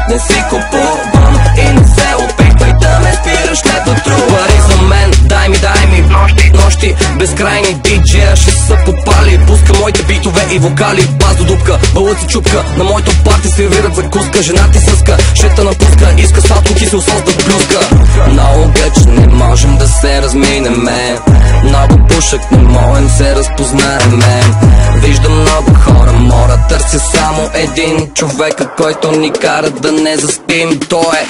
Не си купувам и не се опитвай да ме спираш, не дотрувай. Пари за мен, дай ми нощи, безкрайни диджея ще са попали. Пуска моите битове и вокали, баз до дупка, бълъци чупка. На моето парти сервират закуска, жена ти съска, ще те напуска, иска сладко кисело сос да плюска. Много гъч, не можем да се разминеме, много пушък, не можем се разпознаеме. Виждам много хора, мора, търся само един човека, който ни кара да не заспим. Той е